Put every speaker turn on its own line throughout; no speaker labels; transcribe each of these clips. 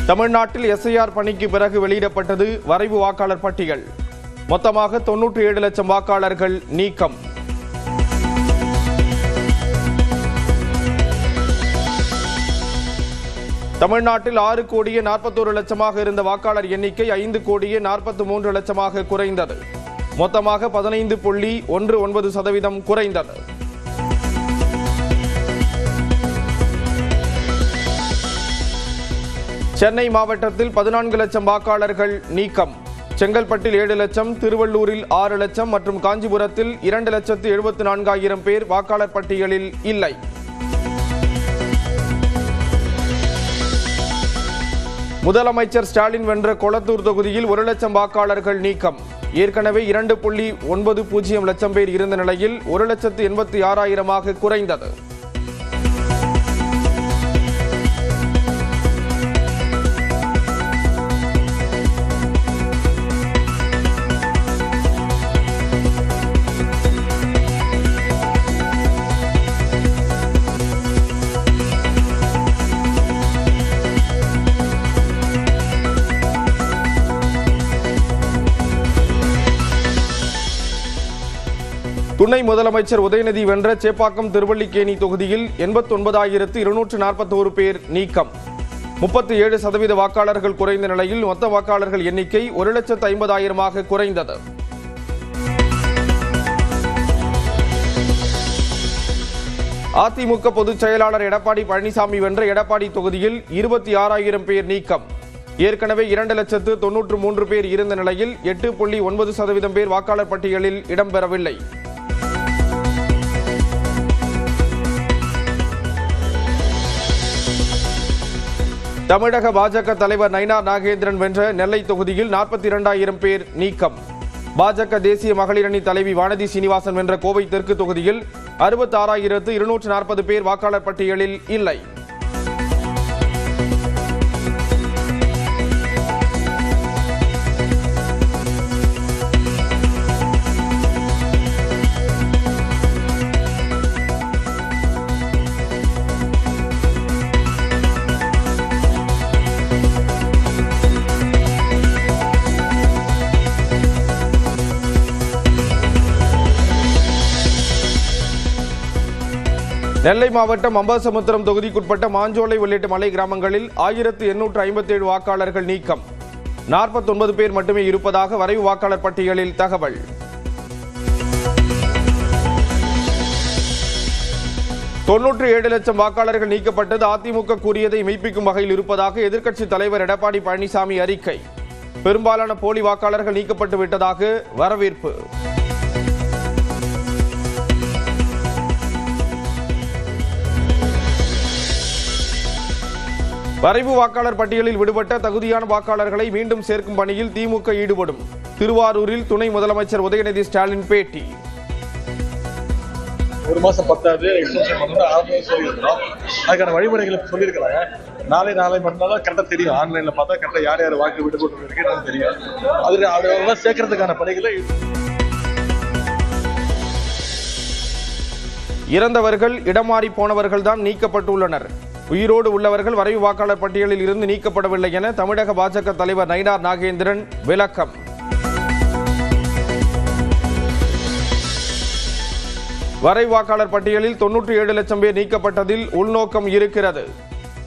தமிழ்நாட்டில் எஸ்ஐஆர் பணிக்கு பிறகு வெளியிடப்பட்டது வரைவு வாக்காளர் பட்டியல். மொத்தமாக 97 லட்சம் வாக்காளர்கள் நீக்கம். தமிழ்நாட்டில் 6 கோடியே 41 லட்சமாக இருந்த வாக்காளர் எண்ணிக்கை 5 கோடியே 43 லட்சமாக குறைந்தது. மொத்தமாக 15.19% குறைந்தது. சென்னை மாவட்டத்தில் 14 லட்சம் வாக்காளர்கள் நீக்கம். செங்கல்பட்டில் 7 லட்சம், திருவள்ளூரில் 6 லட்சம் மற்றும் காஞ்சிபுரத்தில் 2,74,000 பேர் வாக்காளர் பட்டியலில் இல்லை. முதலமைச்சர் ஸ்டாலின் வென்ற கொளத்தூர் தொகுதியில் 1 லட்சம் வாக்காளர்கள் நீக்கம். ஏற்கனவே 2.90 லட்சம் பேர் இருந்த நிலையில் 1,86,000 குறைந்தது. துணை முதலமைச்சர் உதயநிதி வென்ற சேப்பாக்கம் திருவல்லிக்கேணி தொகுதியில் 89,241 பேர் நீக்கம். 37% வாக்காளர்கள் குறைந்த நிலையில் மொத்த வாக்காளர்கள் எண்ணிக்கை 1,50,000 குறைந்தது. அதிமுக பொதுச் செயலாளர் எடப்பாடி பழனிசாமி வென்ற எடப்பாடி தொகுதியில் 26,000 பேர் நீக்கம். ஏற்கனவே 2,93,000 பேர் இருந்த நிலையில் 8.9% பேர் வாக்காளர் பட்டியலில் இடம்பெறவில்லை. தமிழக பாஜக தலைவர் நயினார் நாகேந்திரன் வென்ற நெல்லை தொகுதியில் 42,000 பேர் நீக்கம். பாஜக தேசிய மகளிர் அணி தலைவி வானதி சீனிவாசன் வென்ற கோவை தெற்கு தொகுதியில் 66,240 பேர் வாக்காளர் பட்டியலில் இல்லை. நெல்லை மாவட்டம் அம்பாசமுத்திரம் தொகுதிக்குட்பட்ட மாஞ்சோலை உள்ளிட்ட மலை கிராமங்களில் 1,857 வாக்காளர்கள் நீக்கம். 49 பேர் மட்டுமே இருப்பதாக வரைவு வாக்காளர் பட்டியலில் தகவல். தொன்னூற்று லட்சம் வாக்காளர்கள் நீக்கப்பட்டது அதிமுக கூறியதை மெய்ப்பிக்கும் வகையில் இருப்பதாக எதிர்க்கட்சித் தலைவர் எடப்பாடி பழனிசாமி அறிக்கை. பெரும்பாலான போலி வாக்காளர்கள் நீக்கப்பட்டு விட்டதாக வரவேற்பு. வரைவு வாக்காளர் பட்டியலில் விடுபட்ட தகுதியான வாக்காளர்களை மீண்டும் சேர்க்கும் பணியில் திமுக ஈடுபடும். திருவாரூரில் துணை முதலமைச்சர் உதயநிதி ஸ்டாலின் பேட்டி.
ஒரு மாசம் பத்தாது அதுக்கான வழிமுறைகளை சொல்லியிருக்கிறாங்க. நாளை மட்டும்தான் கரெக்டாக தெரியும். ஆன்லைன்ல பார்த்தா கரெக்டாக யார் யார் வாக்கு விடுபட்டு இருக்குன்னு தெரியும். அதெல்லாம் சேர்க்கறதுக்கான பணிகளை
இறந்தவர்கள் இடமாறி போனவர்கள் தான் நீக்கப்பட்டுள்ளனர். உயிரோடு உள்ளவர்கள் வரைவு வாக்காளர் பட்டியலில் இருந்து நீக்கப்படவில்லை என தமிழக பாஜக தலைவர் நயினார் நாகேந்திரன் விளக்கம். வரைவு வாக்காளர் பட்டியலில் 97 லட்சம் பேர் நீக்கப்பட்டதில் உள்நோக்கம் இருக்கிறது.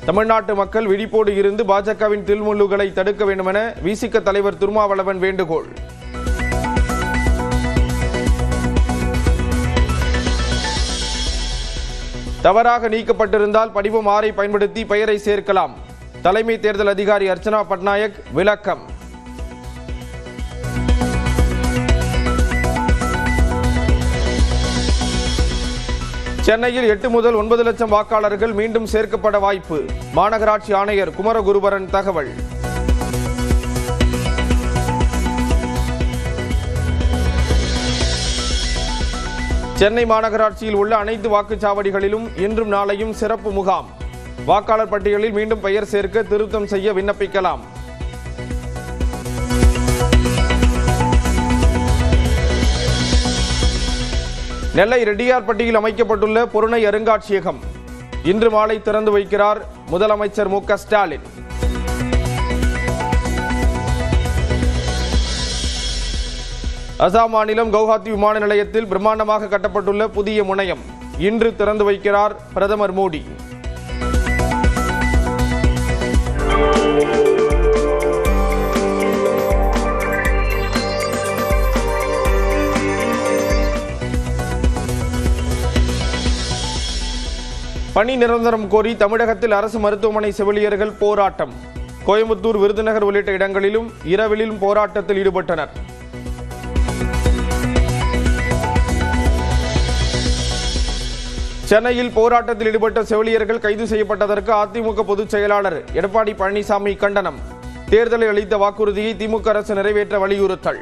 தமிழ்நாட்டு மக்கள் விழிப்போடு இருந்து பாஜகவின் தில்முல்லுகளை தடுக்க வேண்டும் என விசிக தலைவர் திருமாவளவன் வேண்டுகோள். தவறாக நீக்கப்பட்டிருந்தால் படிவம் 6 பயன்படுத்தி பெயரை சேர்க்கலாம். தலைமை தேர்தல் அதிகாரி அர்ச்சனா பட்நாயக் விளக்கம். சென்னையில் 8 முதல் 9 லட்சம் வாக்காளர்கள் மீண்டும் சேர்க்கப்பட வாய்ப்பு. மாநகராட்சி ஆணையர் குமரகுருபரன் தகவல். சென்னை மாநகராட்சியில் உள்ள அனைத்து வாக்குச்சாவடிகளிலும் இன்றும் நாளையும் சிறப்பு முகாம். வாக்காளர் பட்டியலில் மீண்டும் பெயர் சேர்க்க திருத்தம் செய்ய விண்ணப்பிக்கலாம். நெல்லை ரெட்டியார்பட்டியில் அமைக்கப்பட்டுள்ள பொருணை அருங்காட்சியகம் இன்று மாலை திறந்து வைக்கிறார் முதலமைச்சர் மு.க. ஸ்டாலின். அசாம் மாநிலம் கவுஹாத்தி விமான நிலையத்தில் பிரம்மாண்டமாக கட்டப்பட்டுள்ள புதிய முனையம் இன்று திறந்து வைக்கிறார் பிரதமர் மோடி. பணி நிரந்தரம் கோரி தமிழகத்தில் அரசு மருத்துவமனை செவிலியர்கள் போராட்டம். கோயம்புத்தூர், விருதுநகர் உள்ளிட்ட இடங்களிலும் இரவிலும் போராட்டத்தில் ஈடுபட்டனர். சென்னையில் போராட்டத்தில் ஈடுபட்ட செவிலியர்கள் கைது செய்யப்பட்டதற்கு அதிமுக பொதுச் செயலாளர் எடப்பாடி பழனிசாமி கண்டனம். தேர்தலில் அளித்த வாக்குறுதியை திமுக அரசு நிறைவேற்ற வலியுறுத்தல்.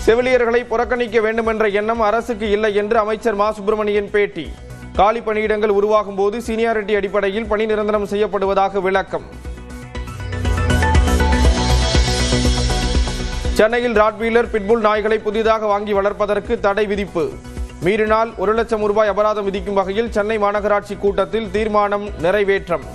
செவிலியர்களை புறக்கணிக்க வேண்டும் என்ற எண்ணம் அரசுக்கு இல்லை என்று அமைச்சர் மா சுப்பிரமணியன் பேட்டி. காலி பணியிடங்கள் உருவாகும் போது சீனியாரிட்டி அடிப்படையில் பணி நிரந்தரம் செய்யப்படுவதாக விளக்கம். சென்னையில் ராட்வீலர், பிட்புல் நாய்களை புதிதாக வாங்கி வளர்ப்பதற்கு தடை விதிப்பு. மீறினால் 1 லட்சம் ரூபாய் அபராதம் விதிக்கும் வகையில் சென்னை மாநகராட்சி கூட்டத்தில் தீர்மானம் நிறைவேற்றம்.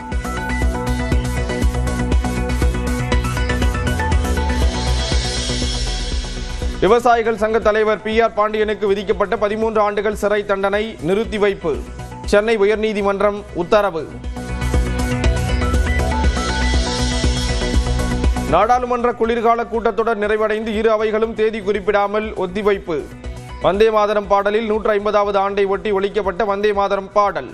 விவசாயிகள் சங்க தலைவர் PR பாண்டியனுக்கு விதிக்கப்பட்ட 13 ஆண்டுகள் சிறை தண்டனை நிறுத்தி வைப்பு. சென்னை உயர்நீதிமன்றம் உத்தரவு. நாடாளுமன்ற குளிர்கால கூட்டத்தொடர் நிறைவடைந்து 2 அவைகளும் தேதி குறிப்பிடாமல் ஒத்திவைப்பு. வந்தே மாதரம் பாடலில் 150வது ஆண்டை ஒட்டி ஒலிக்கப்பட்ட வந்தே மாதரம் பாடல்.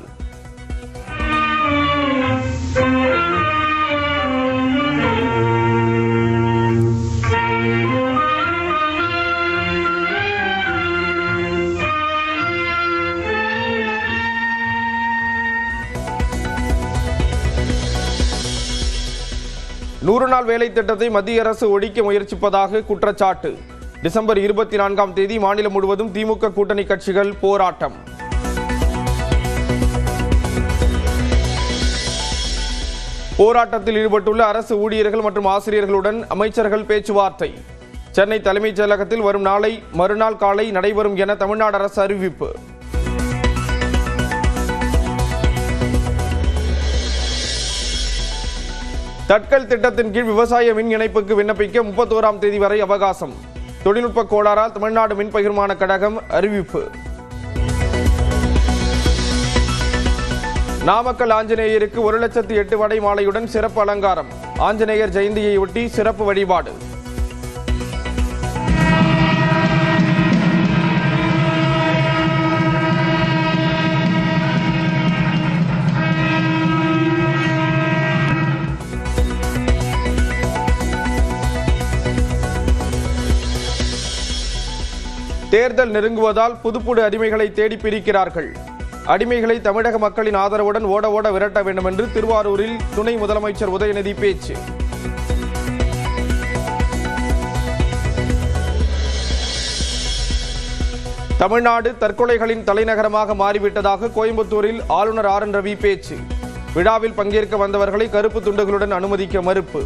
நூறு நாள் வேலை திட்டத்தை மத்திய அரசு ஒழிக்க முயற்சிப்பதாக குற்றச்சாட்டு. டிசம்பர் 24ஆம் தேதி மாநிலம் முழுவதும் திமுக கூட்டணி கட்சிகள் போராட்டம். போராட்டத்தில் ஈடுபட்டுள்ள அரசு ஊழியர்கள் மற்றும் ஆசிரியர்களுடன் அமைச்சர்கள் பேச்சுவார்த்தை. சென்னை தலைமைச் செயலகத்தில் வரும் நாளை மறுநாள் காலை நடைபெறும் என தமிழ்நாடு அரசு அறிவிப்பு. தட்கல் திட்டத்தின் கீழ் விவசாய மின் இணைப்புக்கு விண்ணப்பிக்க 31ஆம் தேதி வரை அவகாசம். தொழில்நுட்ப கோளாறால் தமிழ்நாடு மின் பகிர்மான கழகம் அறிவிப்பு. நாமக்கல் ஆஞ்சநேயருக்கு 1,08,000 வடை மாலையுடன் சிறப்பு அலங்காரம். ஆஞ்சநேயர் ஜெயந்தியை ஒட்டி சிறப்பு வழிபாடு. தேர்தல் நெருங்குவதால் புதுப்புடு அடிமைகளை தேடி பிரிக்கிறார்கள். அடிமைகளை தமிழக மக்களின் ஆதரவுடன் ஓட ஓட விரட்ட வேண்டும் என்று திருவாரூரில் துணை முதலமைச்சர் உதயநிதி பேச்சு. தமிழ்நாடு தற்கொலைகளின் தலைநகரமாக மாறிவிட்டதாக கோயம்புத்தூரில் ஆளுநர் RN ரவி பேச்சு. விழாவில் பங்கேற்க வந்தவர்களை கருப்பு துண்டுகளுடன் அனுமதிக்க மறுப்பு.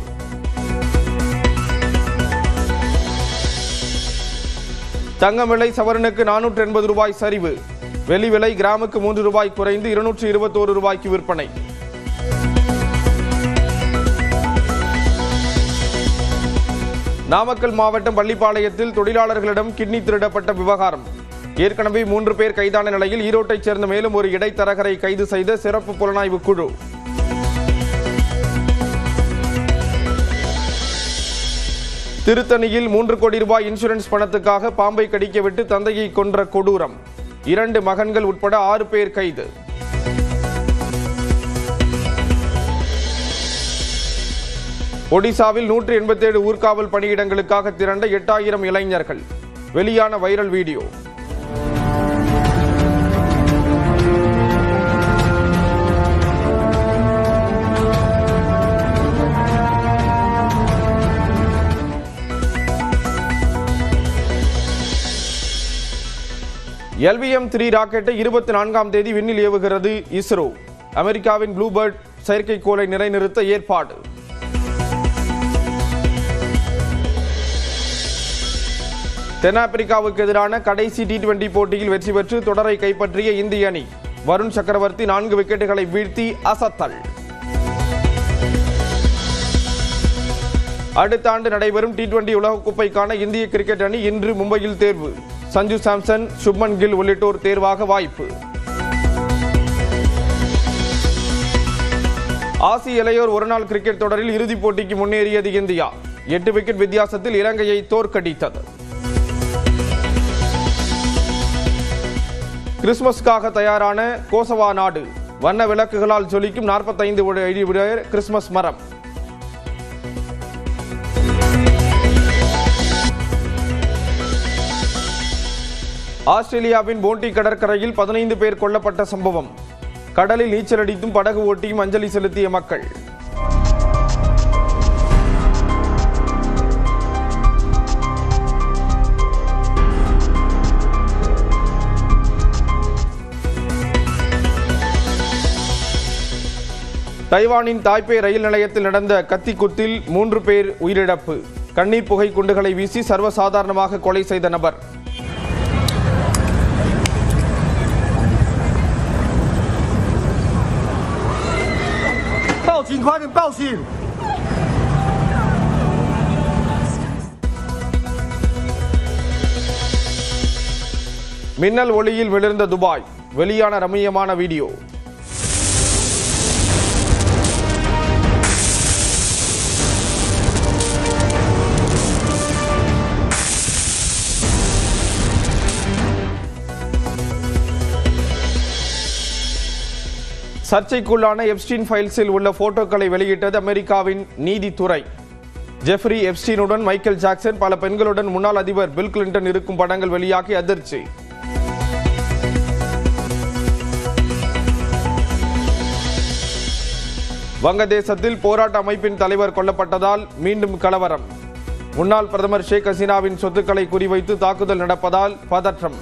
தங்கம் விலை சவரனுக்கு 480 ரூபாய் சரிவு. வெள்ளி விலை கிராமுக்கு 3 ரூபாய் குறைந்து 221 ரூபாய்க்கு விற்பனை. நாமக்கல் மாவட்டம் பள்ளிப்பாளையத்தில் தொழிலாளர்களிடம் கிட்னி திருடப்பட்ட விவகாரம். ஏற்கனவே 3 பேர் கைதான நிலையில் ஈரோட்டைச் சேர்ந்த மேலும் ஒரு இடைத்தரகரை கைது செய்த சிறப்பு புலனாய்வு குழு. திருத்தணியில் 3 கோடி ரூபாய் இன்சூரன்ஸ் பணத்துக்காக பாம்பை கடிக்கவிட்டு தந்தையை கொன்ற கொடூரம். 2 மகன்கள் உட்பட 6 பேர் கைது. ஒடிசாவில் 187 ஊர்காவல் பணியிடங்களுக்காக திரண்ட 8000 இளைஞர்கள். வெளியான வைரல் வீடியோ. LVM-3 ராக்கெட்டை 24ஆம் தேதி விண்ணில் ஏவுகிறது இஸ்ரோ. அமெரிக்காவின் ப்ளூபர்ட் செயற்கைக்கோளை நிலைநிறுத்த ஏற்பாடு. தென்னாப்பிரிக்காவுக்கு எதிரான கடைசி T20 போட்டியில் வெற்றி பெற்று தொடரை கைப்பற்றிய இந்திய அணி. வருண் சக்கரவர்த்தி 4 விக்கெட்டுகளை வீழ்த்தி அசத்தல். அடுத்த ஆண்டு நடைபெறும் T20 உலகக்கோப்பைக்கான இந்திய கிரிக்கெட் அணி இன்று மும்பையில் தேர்வு. சஞ்சு சாம்சன், சுப்மன் கில் உள்ளிட்டோர் தேர்வாக வாய்ப்பு. ஆசிய இளையோர் ஒருநாள் கிரிக்கெட் தொடரில் இறுதிப் போட்டிக்கு முன்னேறியது இந்தியா. 8 விக்கெட் வித்தியாசத்தில் இலங்கையை தோற்கடித்தது. கிறிஸ்துமஸ்க்காக தயாரான கோசவா நாடு. வண்ண விளக்குகளால் ஜொலிக்கும் 45 அடி கிறிஸ்துமஸ் மரம். ஆஸ்திரேலியாவின் போண்டி கடற்கரையில் 15 பேர் கொல்லப்பட்ட சம்பவம். கடலில் நீச்சலடித்தும் படகு ஓட்டியும் அஞ்சலி செலுத்திய மக்கள். தைவானின் தாய்பே ரயில் நிலையத்தில் நடந்த கத்திக்குத்தில் 3 பேர் உயிரிழப்பு. கண்ணீர் புகை குண்டுகளை வீசி சர்வசாதாரணமாக கொலை செய்த நபர். மின்னல் ஒளியில் விழுந்த துபாய். வெளியான ரம்மியமான வீடியோ. சர்ச்சைக்குள்ளான எப்ஸ்டீன் ஃபைல்ஸில் உள்ள போட்டோக்களை வெளியிட்டது அமெரிக்காவின் நீதித்துறை. ஜெஃப்ரி எப்ஸ்டீனுடன் மைக்கேல் ஜாக்சன், பல பெண்களுடன் முன்னாள் அதிபர் பில் கிளின்டன் இருக்கும் படங்கள் வெளியாகி அதிர்ச்சி. வங்கதேசத்தில் போராட்ட அமைப்பின் தலைவர் கொல்லப்பட்டதால் மீண்டும் கலவரம். முன்னாள் பிரதமர் ஷேக் ஹசீனாவின் சொத்துக்களை குறிவைத்து தாக்குதல் நடப்பதால் பதற்றம்.